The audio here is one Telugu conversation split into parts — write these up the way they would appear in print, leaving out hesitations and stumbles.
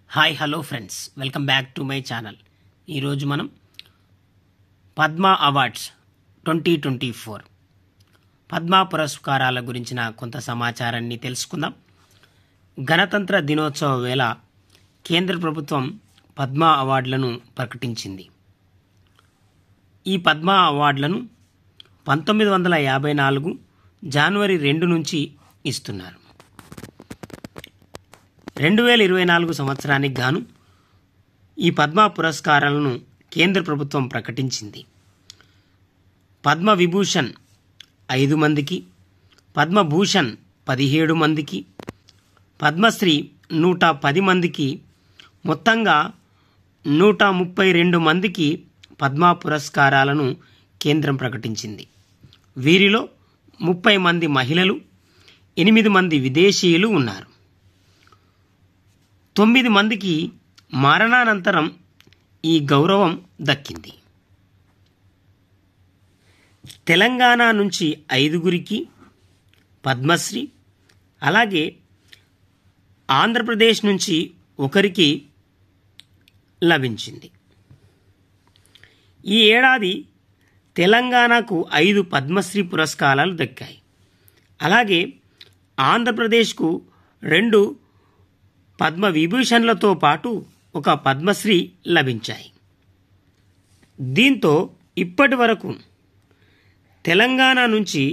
Hi hello friends, welcome back to my channel. ఈరోజు మనం పద్మా అవార్డ్స్ 2024 పద్మా పురస్కారాల గురించిన కొంత సమాచారాన్ని తెలుసుకుందాం. గణతంత్ర దినోత్సవ వేళ కేంద్ర ప్రభుత్వం పద్మా అవార్డులను ప్రకటించింది. ఈ పద్మా అవార్డులను 1954 జనవరి 2 నుంచి ఇస్తున్నారు. 2024 సంవత్సరానికి గాను ఈ పద్మ పురస్కారాలను కేంద్ర ప్రభుత్వం ప్రకటించింది. పద్మ విభూషణ్ 5 మందికి, పద్మభూషణ్ 17 మందికి, పద్మశ్రీ 110 మందికి, మొత్తంగా 132 మందికి పద్మ పురస్కారాలను కేంద్రం ప్రకటించింది. వీరిలో 30 మంది మహిళలు, 8 మంది విదేశీయులు ఉన్నారు. 9 మందికి మరణానంతరం ఈ గౌరవం దక్కింది. తెలంగాణ నుంచి 5గురికి పద్మశ్రీ, అలాగే ఆంధ్రప్రదేశ్ నుంచి 1కి లభించింది. ఈ ఏడాది తెలంగాణకు 5 పద్మశ్రీ పురస్కారాలు దక్కాయి. అలాగే ఆంధ్రప్రదేశ్కు 2 పద్మ విభూషణ్లతో పాటు 1 పద్మశ్రీ లభించాయి. దీంతో ఇప్పటి వరకు తెలంగాణ నుంచి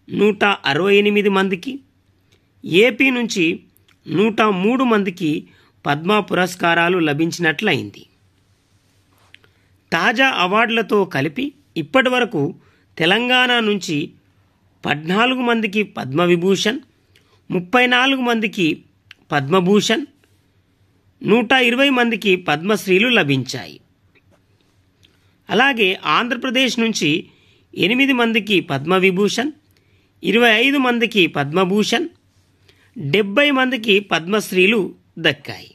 168 మందికి, ఏపీ నుంచి 103 మందికి పద్మ పురస్కారాలు లభించినట్లయింది. తాజా అవార్డులతో కలిపి ఇప్పటి వరకు తెలంగాణ నుంచి 14 మందికి పద్మవిభూషణ్, 34 మందికి పద్మభూషణ్, 120 మందికి పద్మశ్రీలు లభించాయి. అలాగే ఆంధ్రప్రదేశ్ నుంచి 8 మందికి పద్మవిభూషణ్, 25 మందికి పద్మభూషణ్, 70 మందికి పద్మశ్రీలు దక్కాయి.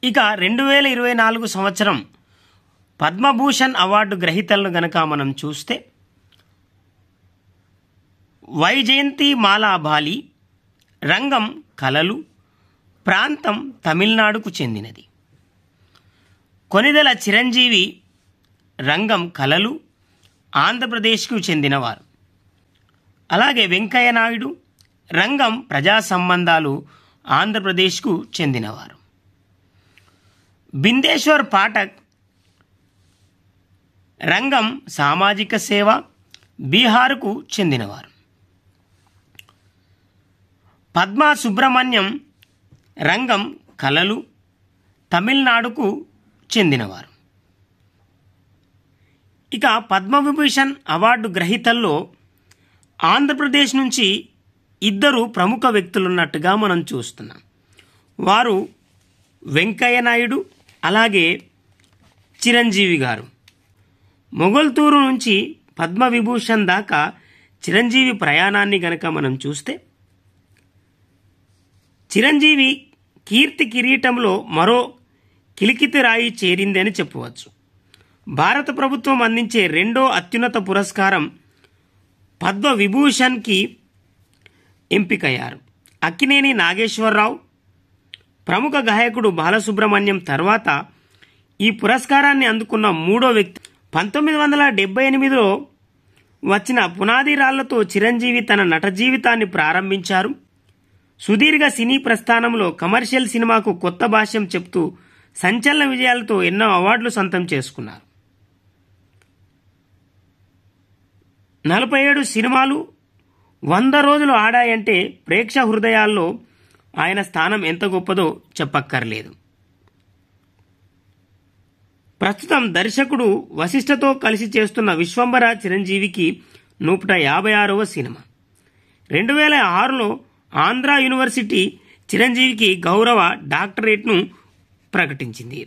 ఇక 2024 సంవత్సరం పద్మభూషణ్ అవార్డు గ్రహీతలను గనక మనం చూస్తే, వైజయంతి మాలా బాలి, రంగం కళలు, ప్రాంతం తమిళనాడుకు చెందినది. కొనిదెల చిరంజీవి, రంగం కళలు, ఆంధ్రప్రదేశ్కు చెందినవారు. అలాగే వెంకయ్య నాయుడు, రంగం ప్రజా సంబంధాలు, ఆంధ్రప్రదేశ్కు చెందినవారు. బిందేశ్వర్ పాఠక్, రంగం సామాజిక సేవ, బీహార్కు చెందినవారు. పద్మా సుబ్రహ్మణ్యం, రంగం కళలు, తమిళనాడుకు చెందినవారు. ఇక పద్మవిభూషణ్ అవార్డు గ్రహీతల్లో ఆంధ్రప్రదేశ్ నుంచి 2 ప్రముఖ వ్యక్తులున్నట్టుగా మనం చూస్తున్నాం. వారు వెంకయ్య నాయుడు, అలాగే చిరంజీవి గారు. మొగల్తూరు నుంచి పద్మవిభూషణ్ దాకా చిరంజీవి ప్రయాణాన్ని గనక మనం చూస్తే, చిరంజీవి కీర్తి కిరీటంలో మరో కిలికితి రాయి చేరింది అని చెప్పవచ్చు. భారత ప్రభుత్వం అందించే 2వ అత్యున్నత పురస్కారం పద్మవిభూషణ్కి ఎంపికయ్యారు. అక్కినేని నాగేశ్వరరావు, ప్రముఖ గాయకుడు బాలసుబ్రహ్మణ్యం తర్వాత ఈ పురస్కారాన్ని అందుకున్న 3వ వ్యక్తి. 1978లో వచ్చిన పునాది రాళ్లతో చిరంజీవి తన నట జీవితాన్ని ప్రారంభించారు. సుదీర్ఘ సినీ ప్రస్థానంలో కమర్షియల్ సినిమాకు కొత్త భాష్యం చెప్తూ సంచలన విజయాలతో ఎన్నో అవార్డులు సొంతం చేసుకున్నారు. 47 సినిమాలు 100 రోజులు ఆడాయంటే ప్రేక్ష హృదయాల్లో ఆయన స్థానం ఎంత గొప్పదో చెప్పక్కర్లేదు. ప్రస్తుతం దర్శకుడు వశిష్ఠతో కలిసి చేస్తున్న విశ్వంబర చిరంజీవికి 156వ సినిమా. 2006లో ఆంధ్ర యూనివర్సిటీ చిరంజీవికి గౌరవ డాక్టరేట్ను ప్రకటించింది.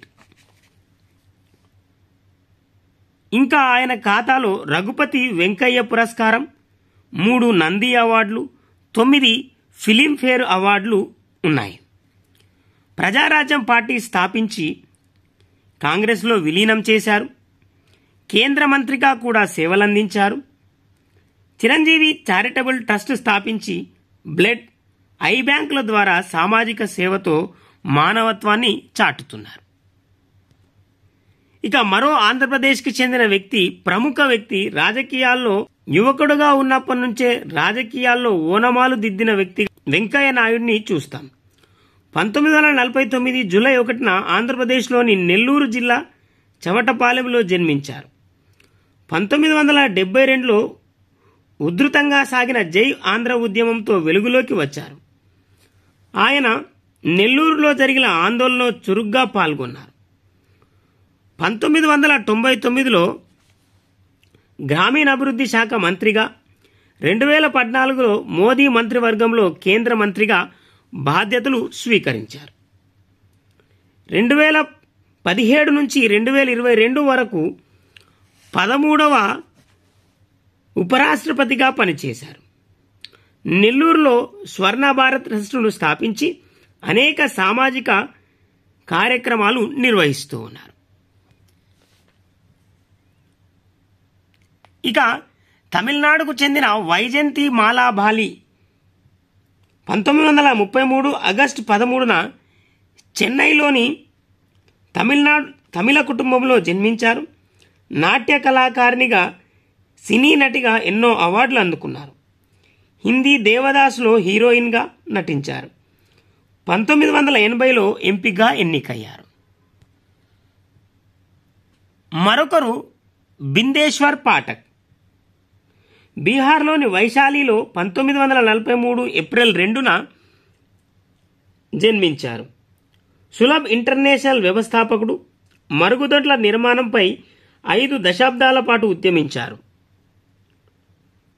ఇంకా ఆయన ఖాతాలో రఘుపతి వెంకయ్య పురస్కారం, 3 నంది అవార్డులు, 9 ఫిలింఫేర్ అవార్డులు ఉన్నాయి. ప్రజారాజ్యం పార్టీ స్థాపించి కాంగ్రెస్లో విలీనం చేశారు. కేంద్ర మంత్రిగా కూడా సేవలందించారు. చిరంజీవి చారిటబుల్ ట్రస్ట్ స్థాపించి బ్లడ్, ఐ బ్యాంకుల ద్వారా సామాజిక సేవతో మానవత్వాన్ని చాటుతున్నారు. ఇక మరో ఆంధ్రప్రదేశ్కి చెందిన వ్యక్తి, ప్రముఖ వ్యక్తి, రాజకీయాల్లో యువకుడుగా ఉన్నప్పటి నుంచే రాజకీయాల్లో ఓనమాలు దిద్దిన వ్యక్తి వెంకయ్య నాయుడిని చూస్తాం. 1949 జూలై 1న ఆంధ్రప్రదేశ్లోని నెల్లూరు జిల్లా చవటపాలెంలో జన్మించారు. 1972లో ఉధృతంగా సాగిన జై ఆంధ్ర ఉద్యమంతో వెలుగులోకి వచ్చారు. ఆయన నెల్లూరులో జరిగిన ఆందోళనలో చురుగ్గా పాల్గొన్నారు. 1999లో గ్రామీణాభివృద్ధి శాఖ మంత్రిగా, 2014లో మోదీ మంత్రివర్గంలో కేంద్ర మంత్రిగా బాధ్యతలు స్వీకరించారు. 2017 నుంచి 2022 వరకు 13వ ఉపరాష్ట్రపతిగా పనిచేశారు. నెల్లూరులో స్వర్ణ భారత్ ట్రస్టును స్థాపించి అనేక సామాజిక కార్యక్రమాలు నిర్వహిస్తూ ఉన్నారు. ఇక తమిళనాడుకు చెందిన వైజయంతి మాలా బాలి 1933 ఆగస్టు 13న చెన్నైలోని తమిళ కుటుంబంలో జన్మించారు. నాట్య కళాకారిణిగా, సినీ నటిగా ఎన్నో అవార్డులు అందుకున్నారు. హిందీ దేవదాసులో హీరోయిన్గా నటించారు. 1980లో ఎంపీగా ఎన్నికయ్యారు. మరొకరు బిందేశ్వర్ పాఠక్. బీహార్లోని వైశాలిలో 1943 ఏప్రిల్ 2న జన్మించారు. సులభ్ ఇంటర్నేషనల్ వ్యవస్థాపకుడు, మరుగుదొడ్ల నిర్మాణంపై 5 దశాబ్దాల పాటు ఉద్యమించారు.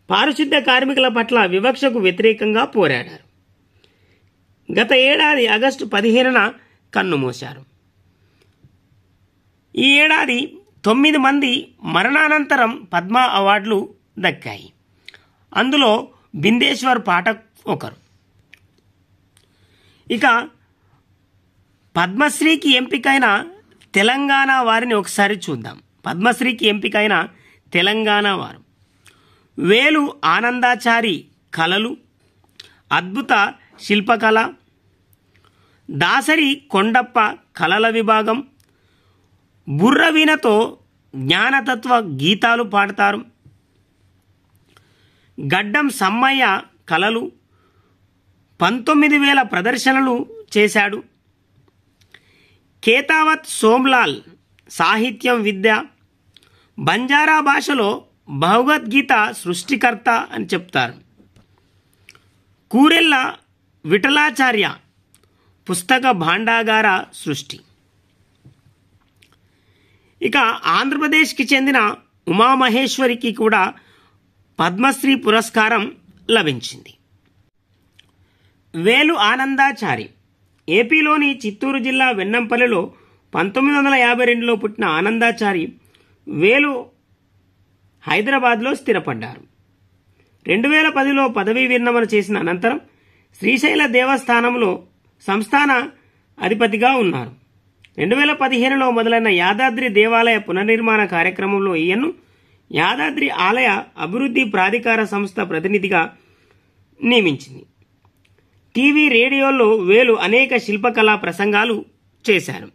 పారిశుద్ధ్య కార్మికుల పట్ల వివక్షకు వ్యతిరేకంగా పోరాడారు. గత ఏడాది ఆగస్టు 15న కన్నుమూశారు. ఈ ఏడాది 9 మంది మరణానంతరం పద్మ అవార్డులు దక్కాయి. అందులో బిందేశ్వర్ పాఠక్ ఒకరు. ఇక పద్మశ్రీకి ఎంపికైన తెలంగాణ వారిని ఒకసారి చూద్దాం. పద్మశ్రీకి ఎంపికైన తెలంగాణ వారు: వేలు ఆనందాచారి కళలు, అద్భుత శిల్పకళ, దాసరి కొండప్ప కళల విభాగం, బుర్రవీణతో జ్ఞానతత్వ గీతాలు పాడతారు. గడ్డం సమ్మయ్య కళలు, 19,000 ప్రదర్శనలు చేశాడు. కేతావత్ సోమ్లాల్ సాహిత్యం విద్య, బంజారా భాషలో భగవద్గీత సృష్టికర్త అని చెప్తారు. కూరెళ్ళ విఠలాచార్య పుస్తక భాండాగార సృష్టి. ఇక ఆంధ్రప్రదేశ్కి చెందిన ఉమామహేశ్వరికి కూడా పద్మశ్రీ పురస్కారం లభించింది. వేలు ఆనందాచారి ఏపీలోని చిత్తూరు జిల్లా వెన్నంపల్లిలో 1952లో పుట్టిన ఆనందాచారి వేలు హైదరాబాద్లో స్థిరపడ్డారు. 2010లో పదవీ విరమణ చేసిన అనంతరం శ్రీశైల దేవస్థానంలో సంస్థాన అధిపతిగా ఉన్నారు. 2015లో మొదలైన యాదాద్రి దేవాలయ పునర్నిర్మాణ కార్యక్రమంలో ఈయన్ను యాదాద్రి ఆలయ అభివృద్ధి ప్రాధికార సంస్థ ప్రతినిధిగా నియమించింది. టీవీ, రేడియోల్లో వేలు అనేక శిల్పకళా ప్రసంగాలు చేశారు.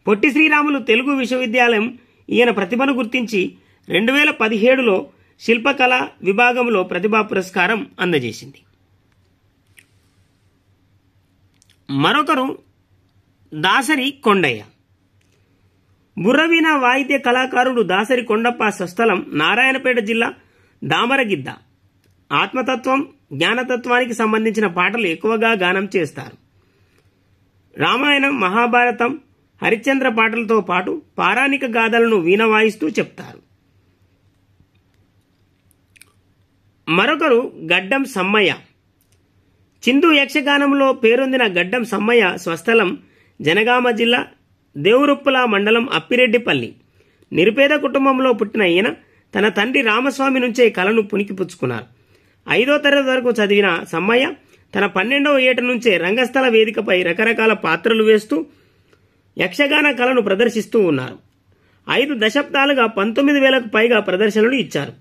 పొట్టి శ్రీరాములు తెలుగు విశ్వవిద్యాలయం ఈయన ప్రతిభను గుర్తించి 2017లో శిల్పకళ విభాగంలో ప్రతిభా పురస్కారం అందజేసింది. మరొకరు దాసరి కొండయ్య. బుర్రవీణ వాయిద్య కళాకారుడు దాసరి కొండప్ప స్వస్థలం నారాయణపేట జిల్లా దామరగిద్ద. ఆత్మతత్వం, జ్ఞానతత్వానికి సంబంధించిన పాటలు ఎక్కువగా గానం చేస్తారు. రామాయణం, మహాభారతం, హరిశ్చంద్ర పాటలతో పాటు పౌరాణిక గాథలను వీణ వాయిస్తూ చెప్తారు. మరొకరు గడ్డం సమ్మయ్య. చిందు యక్షగానంలో పేరొందిన గడ్డం సమ్మయ్య స్వస్థలం జనగామ జిల్లా దేవురుప్పల మండలం అప్పిరెడ్డిపల్లి. నిరుపేద కుటుంబంలో పుట్టిన ఈయన తన తండ్రి రామస్వామి నుంచే కళను పుణికిపుచ్చుకున్నారు. 5వ తరగతి వరకు చదివిన సమ్మయ్య తన 12వ ఏట నుంచే రంగస్థల వేదికపై రకరకాల పాత్రలు వేస్తూ యక్షగాన కళను ప్రదర్శిస్తూ ఉన్నారు. 5 దశాబ్దాలుగా 19,000కు పైగా ప్రదర్శనలు ఇచ్చారు.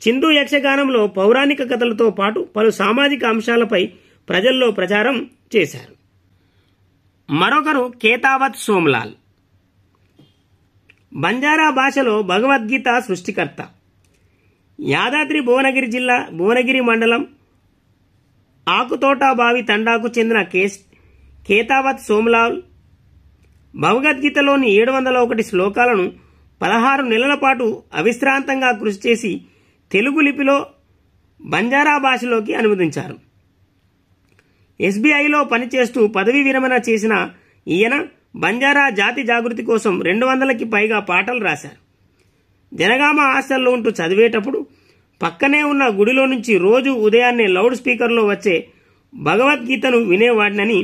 చిందు యక్షగానంలో పౌరాణిక కథలతో పాటు పలు సామాజిక అంశాలపై ప్రజల్లో ప్రచారం చేశారు. మరొకరు కేతావత్ సోమ్లాల్. బంజారా భాషలో భగవద్గీత సృష్టికర్త. యాదాద్రి భువనగిరి జిల్లా భువనగిరి మండలం ఆకుతోటబావి తండాకు చెందిన కేతావత్ సోమ్లాల్ భగవద్గీతలోని 701 శ్లోకాలను 16 నెలల పాటు అవిశ్రాంతంగా కృషి చేసి తెలుగు లిపిలో బంజారా భాషలోకి అనువదించారు. ఎస్బీఐలో పనిచేస్తూ పదవీ విరమణ చేసిన ఈయన బంజారా జాతి జాగృతి కోసం 200కి పైగా పాటలు రాశారు. జనగామ హాస్టల్లో ఉంటూ చదివేటప్పుడు పక్కనే ఉన్న గుడిలో నుంచి రోజు ఉదయాన్నే లౌడ్ స్పీకర్లో వచ్చే భగవద్గీతను వినేవాడినని,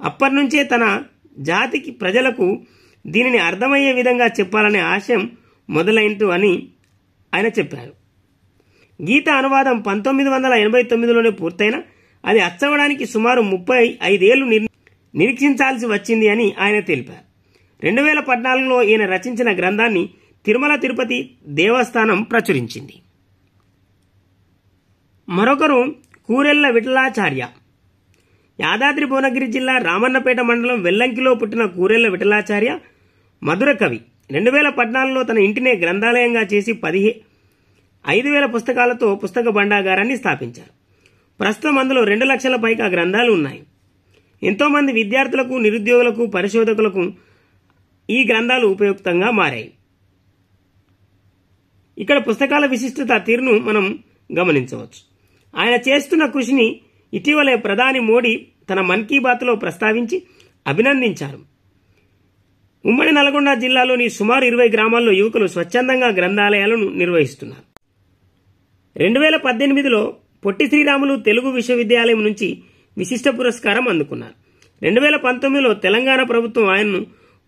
అప్పటినుంచే తన జాతికి ప్రజలకు దీనిని అర్థమయ్యే విధంగా చెప్పాలనే ఆశయం మొదలైంటు అని ఆయన చెప్పారు. గీత అనువాదం 1989లోనే పూర్తయిన అది అచ్చవడానికి సుమారు 35 ఏళ్లు నిరీక్షించాల్సి వచ్చింది అని ఆయన తెలిపారు. 2014లో ఈయన రచించిన గ్రంథాన్ని తిరుమల తిరుపతి దేవస్థానం ప్రచురించింది. మరొకరు కూరెళ్ల విఠలాచార్య. యాదాద్రి భువనగిరి జిల్లా రామన్నపేట మండలం వెల్లంకిలో పుట్టిన కూరెళ్ల విఠలాచార్య మధుర కవి. 2014లో తన ఇంటినే గ్రంథాలయంగా చేసి 5,000 పుస్తకాలతో పుస్తక భండాగారాన్ని స్థాపించారు. ప్రస్తుతం అందులో 2 లక్షల పైగా గ్రంథాలు ఉన్నాయి. ఎంతోమంది విద్యార్థులకు, నిరుద్యోగులకు, పరిశోధకులకు ఈ గ్రంథాలు ఉపయుక్తంగా మారాయి. ఇక్కడ పుస్తకాల విశిష్టత తీరును మనం గమనించవచ్చు. ఆయన చేస్తున్న కృషిని ఇటీవలే ప్రధాని మోడీ తన మన్ కీ బాత్లో ప్రస్తావించి అభినందించారు. ఉమ్మడి నల్గొండ జిల్లాలోని సుమారు 20 గ్రామాల్లో యువకులు స్వచ్ఛందంగా గ్రంథాలయాలను నిర్వహిస్తున్నారు. 2018లో పొట్టి శ్రీరాములు తెలుగు విశ్వవిద్యాలయం నుంచి విశిష్ట పురస్కారం అందుకున్నారు. 2019లో తెలంగాణ ప్రభుత్వం ఆయన్ను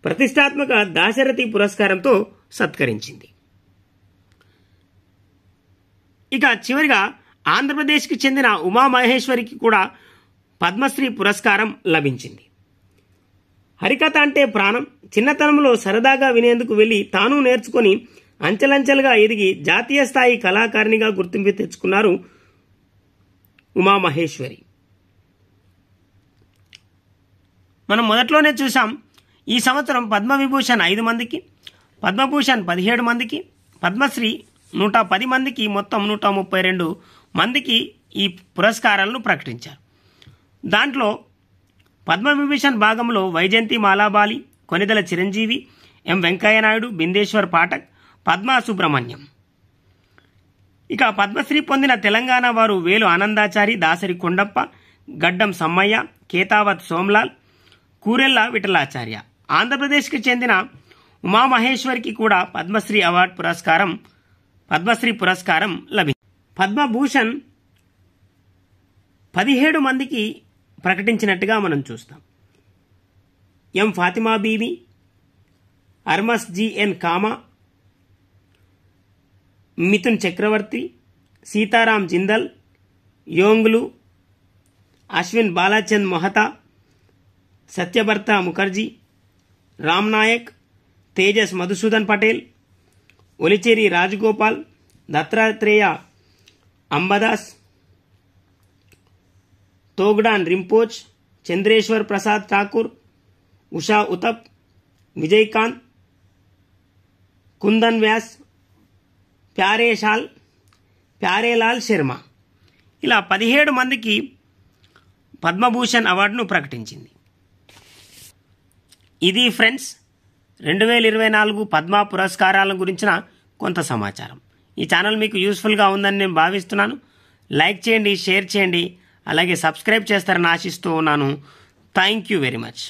ప్రతిష్టాత్మక దాశరథి పురస్కారంతో సత్కరించింది. ఇక చివరిగా ఆంధ్రప్రదేశ్కి చెందిన ఉమామహేశ్వరికి కూడా పద్మశ్రీ పురస్కారం లభించింది. హరికథ అంటే ప్రాణం. చిన్నతనంలో సరదాగా వినేందుకు వెళ్లి తాను నేర్చుకుని అంచెలంచెలుగా ఎదిగి జాతీయ స్థాయి కళాకారిణిగా గుర్తింపు తెచ్చుకున్నారు ఉమామహేశ్వరి. మనం మొదట్లోనే చూసాం, ఈ సంవత్సరం పద్మవిభూషణ్ 5 మందికి, పద్మభూషణ్ 17 మందికి, పద్మశ్రీ 110 మందికి, మొత్తం 132 మందికి ఈ పురస్కారాలను ప్రకటించారు. దాంట్లో పద్మవిభూషణ్ భాగంలో వైజయంతి మాలాబాలి, కొనిదెల చిరంజీవి, ఎం వెంకయ్యనాయుడు, బిందేశ్వర్ పాఠక్, పద్మా సుబ్రహ్మణ్యం. ఇక పద్మశ్రీ పొందిన తెలంగాణ వారు వేలు ఆనందాచారి, దాసరి కొండప్ప, గడ్డం సమ్మయ్య, కేతావత్ సోమ్లాల్, కూరెళ్ల విఠలాచార్య. ఆంధ్రప్రదేశ్కి చెందిన ఉమామహేశ్వరికి కూడా పద్మశ్రీ పురస్కారం లభించింది. పద్మభూషణ్ 17 మందికి ప్రకటించినట్టుగా మనం చూస్తాం. ఎం ఫాతిమా బీవి, అర్మస్ జిఎన్ కామా, మిథున్ చక్రవర్తి, సీతారాం జిందల్, యోంగ్లు, అశ్విన్ బాలాచంద్ మొహతా, సత్యభర్త ముఖర్జీ, రామ్ నాయక్, తేజస్ మధుసూదన్ పటేల్, ఒలిచేరి రాజగోపాల్, దత్తాత్రేయ అంబదాస్, తోగ్డాన్ రింపోచ్, చంద్రేశ్వర్ ప్రసాద్ ఠాకూర్, ఉషా ఉతప్, విజయకాంత్, కుందన్ వ్యాస్, ప్యారేలాల్ శర్మ, ఇలా 17 మందికి పద్మభూషణ్ అవార్డును ప్రకటించింది. ఇది ఫ్రెండ్స్ 2024 పద్మ పురస్కారాల గురించిన కొంత సమాచారం. ఈ ఛానల్ మీకు యూస్ఫుల్గా ఉందని నేను భావిస్తున్నాను. లైక్ చేయండి, షేర్ చేయండి, అలాగే సబ్స్క్రైబ్ చేస్తారని ఆశిస్తూ ఉన్నాను. Thank you very much.